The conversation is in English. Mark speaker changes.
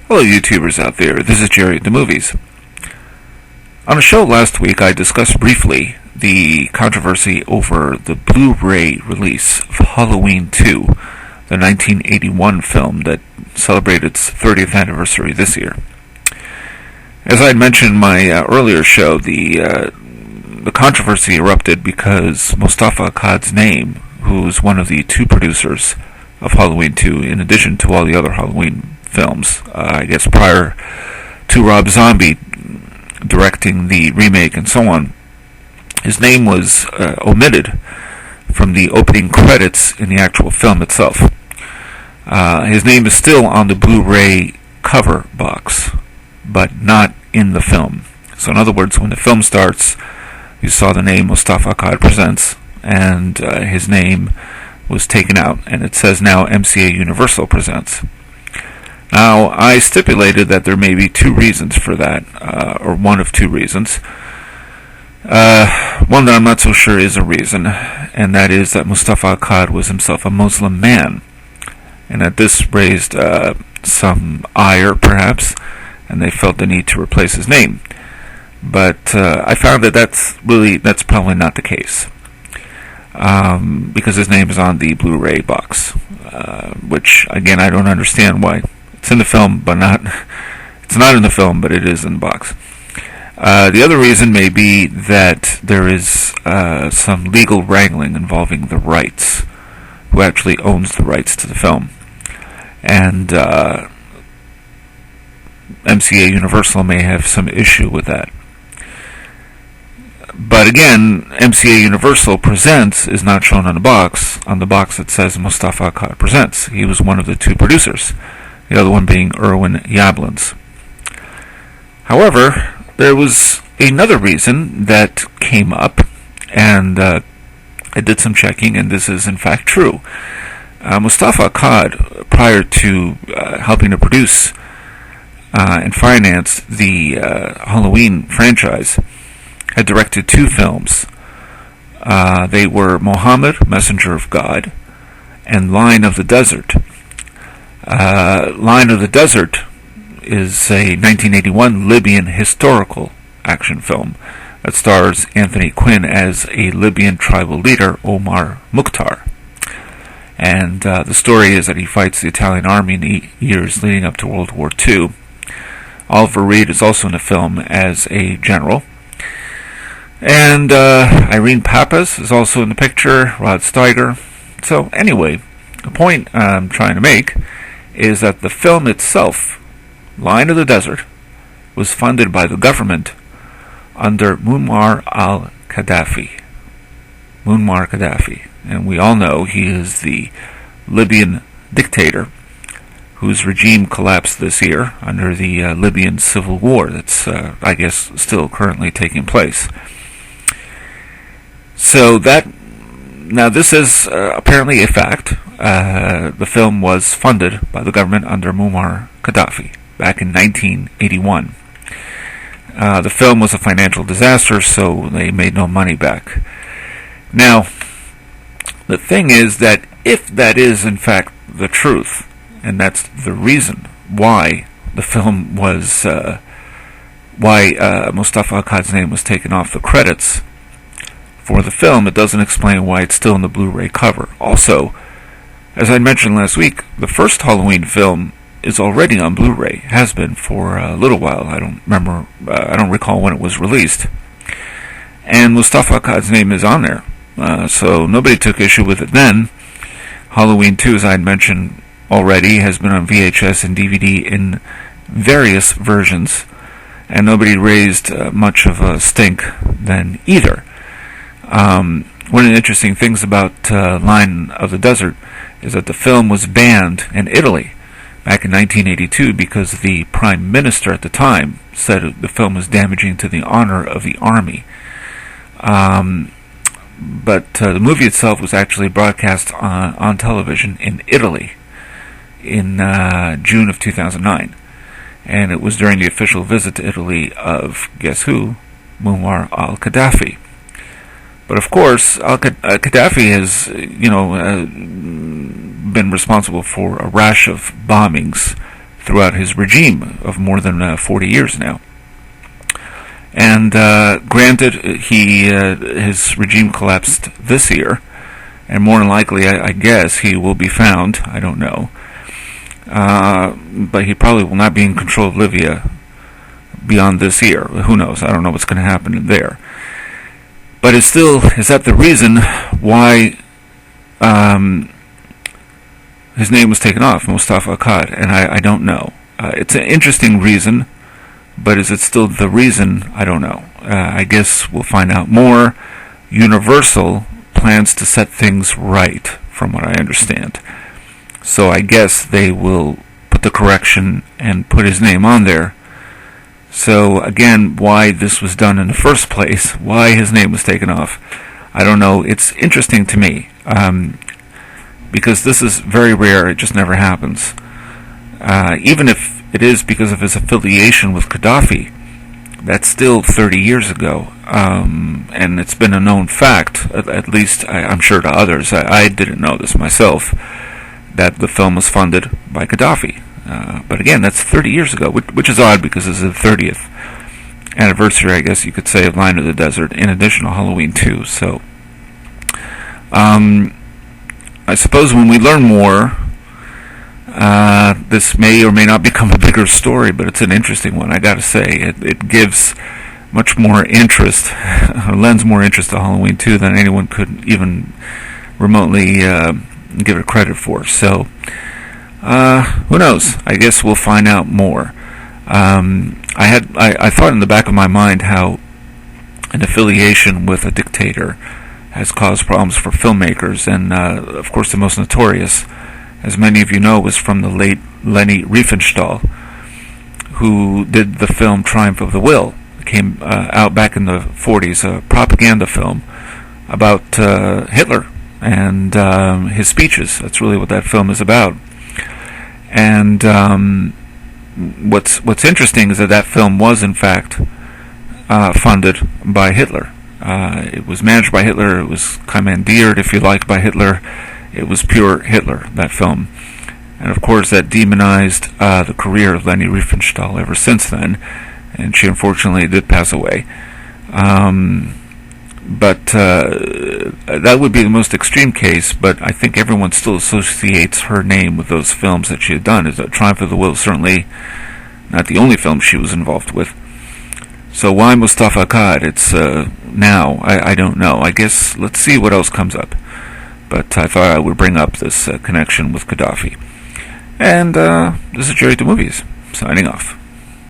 Speaker 1: Hello YouTubers out there, this is Jerry at the Movies. On a show last week I discussed briefly the controversy over the Blu-ray release of Halloween II, the 1981 film that celebrated its 30th anniversary this year. As I had mentioned in my earlier show, the controversy erupted because Moustappha Akkad's name, who's one of the two producers of Halloween II, in addition to all the other Halloween films, I guess prior to Rob Zombie directing the remake and so on, his name was omitted from the opening credits in the actual film itself. His name is still on the Blu-ray cover box, but not in the film. So in other words, when the film starts, you saw the name Moustappha Akkad Presents, and his name was taken out, and it says now MCA-Universal Presents. Now, I stipulated that there may be two reasons for that, or one of two reasons. One that I'm not so sure is a reason, and that is that Moustappha Akkad was himself a Muslim man, and that this raised some ire, perhaps, and they felt the need to replace his name. But I found that that's probably not the case, because his name is on the Blu-ray box, which, again, I don't understand why. It's in the film, but it's not in the film, but it is in the box. The other reason may be that there is some legal wrangling involving the rights, who actually owns the rights to the film. And MCA-Universal may have some issue with that. But again, MCA-Universal Presents is not shown on the box. On the box it says Moustappha Akkad Presents. He was one of the two producers, the other one being Irwin Yablans. However, there was another reason that came up, and I did some checking, and this is in fact true. Moustappha Akkad, prior to helping to produce and finance the Halloween franchise, had directed two films. They were Muhammad, Messenger of God, and Lion of the Desert. Lion of the Desert is a 1981 Libyan historical action film that stars Anthony Quinn as a Libyan tribal leader, Omar Mukhtar. And the story is that he fights the Italian army in the years leading up to World War II. Oliver Reed is also in the film as a general. And Irene Papas is also in the picture, Rod Steiger. So anyway, the point I'm trying to make is that the film itself, Lion of the Desert, was funded by the government under Muammar-Gaddafi. Muammar-Gaddafi. And we all know he is the Libyan dictator whose regime collapsed this year under the Libyan civil war that's, I guess, still currently taking place. So now this is apparently a fact. The film was funded by the government under Muammar-Gaddafi back in 1981. The film was a financial disaster, so they made no money back. Now, the thing is that if that is in fact the truth, and that's the reason why the film was, why Moustappha Akkad's name was taken off the credits for the film, it doesn't explain why it's still in the Blu-ray cover. Also, as I mentioned last week, the first Halloween film is already on Blu-ray, has been for a little while. I don't recall when it was released. And Moustappha Akkad's name is on there. So nobody took issue with it then. Halloween 2, as I had mentioned already, has been on VHS and DVD in various versions, and nobody raised much of a stink then either. One of the interesting things about Lion of the Desert is that the film was banned in Italy back in 1982 because the Prime Minister at the time said the film was damaging to the honor of the army. But the movie itself was actually broadcast on television in Italy in June of 2009. And it was during the official visit to Italy of, guess who? Muammar-Gaddafi. But of course, Gaddafi has, been responsible for a rash of bombings throughout his regime of more than 40 years now. And granted, his regime collapsed this year, and more than likely, I guess, he will be found. I don't know. But he probably will not be in control of Libya beyond this year. Who knows? I don't know what's going to happen there. But is that the reason why his name was taken off, Moustappha Akkad? And I don't know. It's an interesting reason, but is it still the reason? I don't know. I guess we'll find out more. Universal plans to set things right, from what I understand. So I guess they will put the correction and put his name on there. So again, why this was done in the first place, why his name was taken off, I don't know. It's interesting to me, because this is very rare. It just never happens. Even if it is because of his affiliation with Gaddafi, that's still 30 years ago. And it's been a known fact, at least I'm sure to others. I didn't know this myself, that the film was funded by Gaddafi. But again, that's 30 years ago, which is odd because it's the 30th anniversary, I guess you could say, of Lion of the Desert, in addition to Halloween 2. So, I suppose when we learn more, this may or may not become a bigger story, but it's an interesting one, I gotta say. It gives much more interest, or lends more interest to Halloween 2 than anyone could even remotely give it credit for. So, who knows? I guess we'll find out more. I thought in the back of my mind how an affiliation with a dictator has caused problems for filmmakers, and of course the most notorious, as many of you know, was from the late Leni-Riefenstahl, who did the film Triumph of the Will. It came out back in the 40s, a propaganda film about Hitler and his speeches. That's really what that film is about. And what's interesting is that film was in fact funded by Hitler. It was managed by Hitler. It was commandeered, if you like, by Hitler. It was pure Hitler, that film. And of course that demonized the career of Leni Riefenstahl ever since then, and she unfortunately did pass away. But that would be the most extreme case, but I think everyone still associates her name with those films that she had done. Triumph of the Will, certainly not the only film she was involved with. So why Moustappha Akkad? It's now, I don't know. I guess let's see what else comes up. But I thought I would bring up this connection with Gaddafi. And this is Jerry the Movies, signing off.